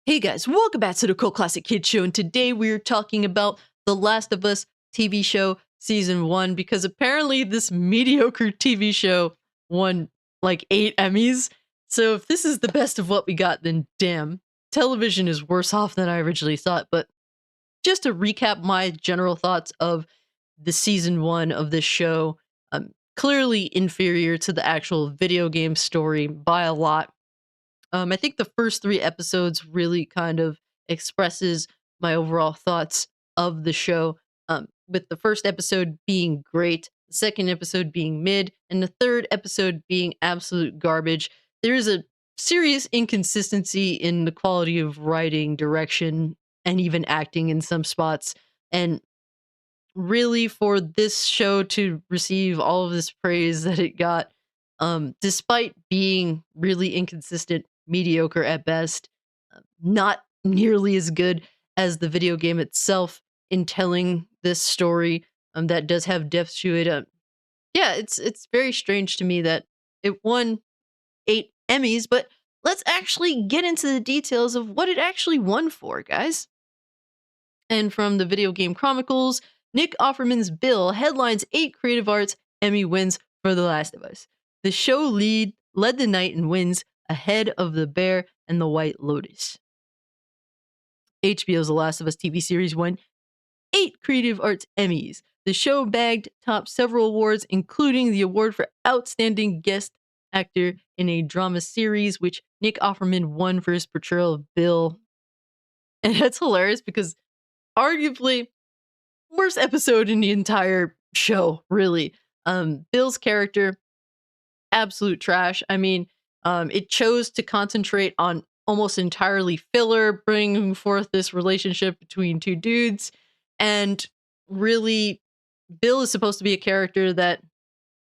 Hey guys, welcome back to the Cult Classic Kids Show, and today we're talking about The Last of Us TV show season 1 because apparently this mediocre TV show won like 8 Emmys. So if this is the best of what we got, then damn, television is worse off than I originally thought. But just to recap my general thoughts of the season 1 of this show, clearly inferior to the actual video game story by a lot. I think the first 3 episodes really kind of expresses my overall thoughts of the show, with the first episode being great, the second episode being mid, and the third episode being absolute garbage. There is a serious inconsistency in the quality of writing, direction, and even acting in some spots, and really for this show to receive all of this praise that it got, despite being really inconsistent, mediocre at best, not nearly as good as the video game itself in telling this story, that does have depth to it. Yeah, it's very strange to me that it won 8 Emmys, but let's actually get into the details of what it actually won for, guys. And from the Video Game Chronicles, Nick Offerman's Bill headlines 8 Creative Arts Emmy wins for The Last of Us. The show led the night in wins ahead of The Bear and The White Lotus. HBO's The Last of Us TV series won 8 Creative Arts Emmys. The show bagged top several awards, including the award for Outstanding Guest Actor in a Drama Series, which Nick Offerman won for his portrayal of Bill. And that's hilarious because arguably worst episode in the entire show, really. Bill's character, absolute trash. I mean, it chose to concentrate on almost entirely filler, bringing forth this relationship between 2 dudes. And really, Bill is supposed to be a character that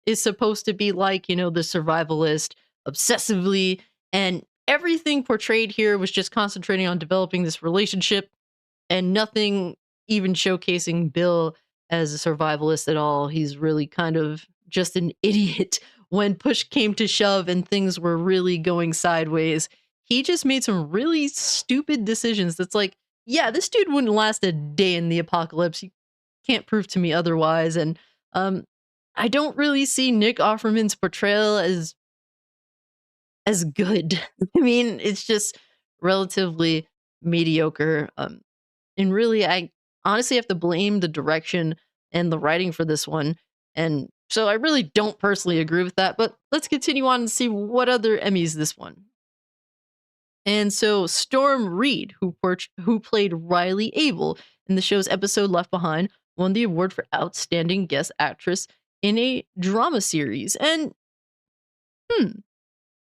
is supposed to be like, the survivalist, obsessively, and everything portrayed here was just concentrating on developing this relationship and nothing even showcasing Bill as a survivalist at all. He's really kind of just an idiot when push came to shove and things were really going sideways. He just made some really stupid decisions that's like, yeah, this dude wouldn't last a day in the apocalypse. You can't prove to me otherwise. And I don't really see Nick Offerman's portrayal as good. I mean, it's just relatively mediocre. And really, I honestly have to blame the direction and the writing for this one. And so I really don't personally agree with that. But let's continue on and see what other Emmys this won. And so Storm Reed, who played Riley Abel in the show's episode Left Behind, won the award for Outstanding Guest Actress in a Drama Series. And I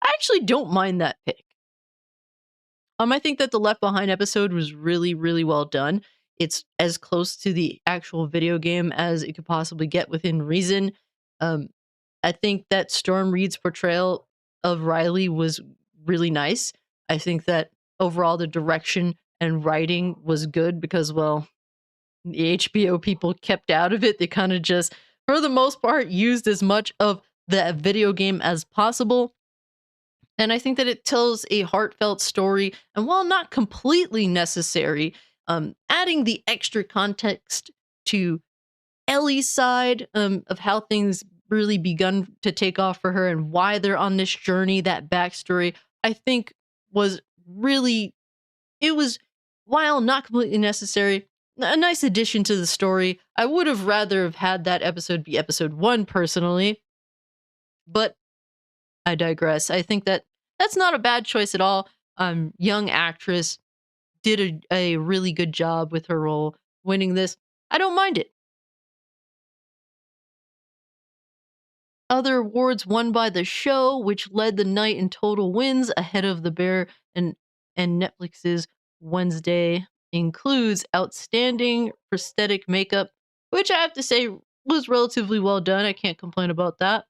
actually don't mind that pick. I think that the Left Behind episode was really, really well done. It's as close to the actual video game as it could possibly get within reason. Um, I think that Storm Reed's portrayal of Riley was really nice. I think that overall the direction and writing was good because, well, the HBO people kept out of it. They kind of just, for the most part, used as much of the video game as possible. And I think that it tells a heartfelt story, and while not completely necessary, adding the extra context to Ellie's side, of how things really begun to take off for her and why they're on this journey, that backstory, I think was really, it was, while not completely necessary, a nice addition to the story. I would have rather have had that episode be episode 1 personally, but I digress. I think that that's not a bad choice at all. Young actress did a really good job with her role. Winning this, I don't mind it. Other awards won by the show, which led the night in total wins ahead of The Bear and Netflix's Wednesday, includes Outstanding Prosthetic Makeup, which I have to say was relatively well done. I can't complain about that.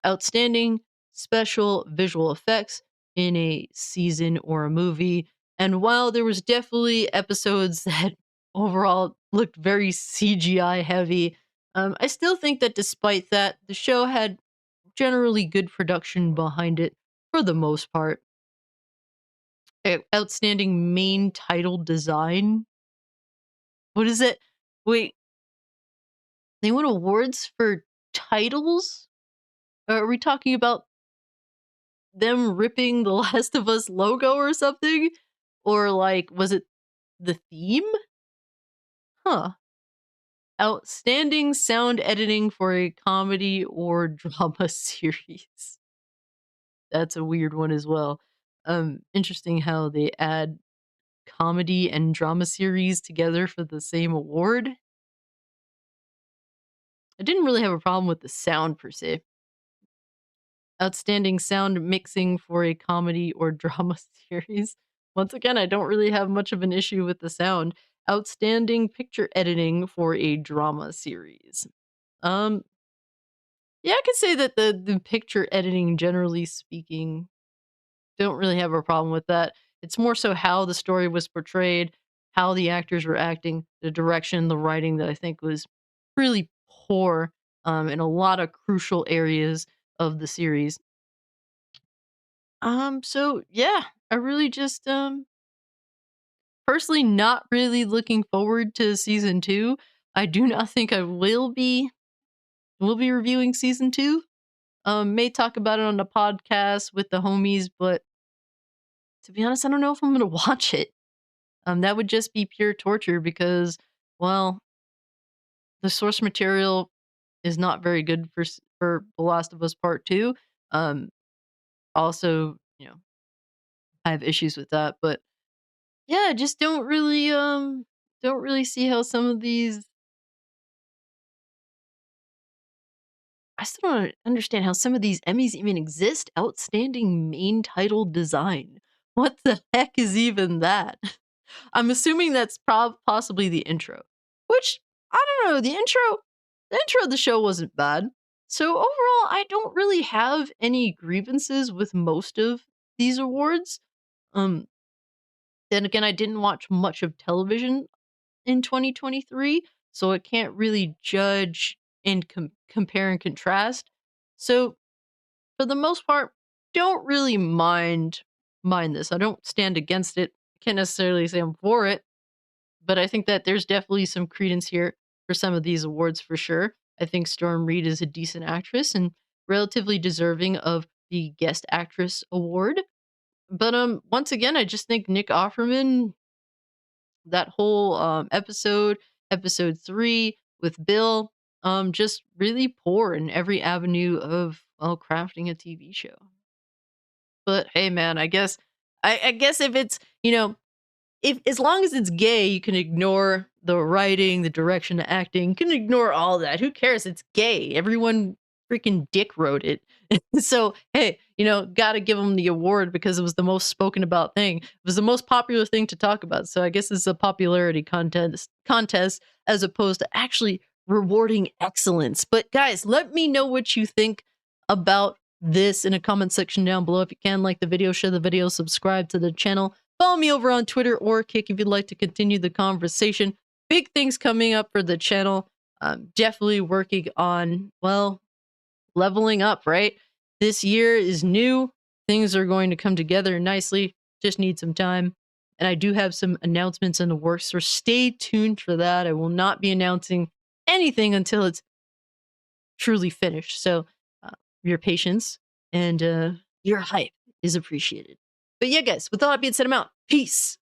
Outstanding Special Visual Effects in a season or a movie. And while there was definitely episodes that overall looked very CGI heavy, I still think that despite that, the show had generally good production behind it for the most part. Outstanding main title design. What is it? Wait, they won awards for titles? Are we talking about them ripping the Last of Us logo or something? Or like, was it the theme? Huh. Outstanding sound editing for a comedy or drama series. That's a weird one as well. Interesting how they add comedy and drama series together for the same award. I didn't really have a problem with the sound per se. Outstanding sound mixing for a comedy or drama series. Once again, I don't really have much of an issue with the sound. Outstanding picture editing for a drama series. Um, yeah, I could say that the picture editing, generally speaking, don't really have a problem with that. It's more so how the story was portrayed, how the actors were acting, the direction, the writing that I think was really poor in a lot of crucial areas of the series. So yeah, I really just personally not really looking forward to season 2. I do not think I will be reviewing season 2. May talk about it on the podcast with the homies, but to be honest, I don't know if I'm gonna watch it. That would just be pure torture because, well, the source material is not very good for The Last of Us Part 2. Um, also, I have issues with that, but yeah, I just don't really see how some of these I still don't understand how some of these Emmys even exist. Outstanding main title design. What the heck is even that? I'm assuming that's possibly the intro, which I don't know. The intro of the show wasn't bad. So overall, I don't really have any grievances with most of these awards. Um, then again, I didn't watch much of television in 2023, so I can't really judge and compare and contrast. So for the most part, don't really mind this. I don't stand against it. Can't necessarily say I'm for it, but I think that there's definitely some credence here for some of these awards for sure. I think Storm Reed is a decent actress and relatively deserving of the Guest Actress award. But once again, I just think Nick Offerman, that whole episode 3 with Bill, just really poor in every avenue of, well, crafting a TV show. But hey, man, I guess if it's, if as long as it's gay, you can ignore the writing, the direction, the acting. You can ignore all that. Who cares? It's gay. Everyone freaking dick wrote it. So hey, gotta give them the award because it was the most spoken about thing. It was the most popular thing to talk about. So I guess it's a popularity contest as opposed to actually rewarding excellence. But guys, let me know what you think about this in a comment section down below. If you can, like the video, share the video, subscribe to the channel. Follow me over on Twitter or Kick if you'd like to continue the conversation. Big things coming up for the channel. Definitely working on, well, leveling up, right? This year is new. Things are going to come together nicely. Just need some time. And I do have some announcements in the works, so stay tuned for that. I will not be announcing anything until it's truly finished. So uh, your patience and your hype is appreciated. But yeah, guys, with all that being said, I'm out. Peace.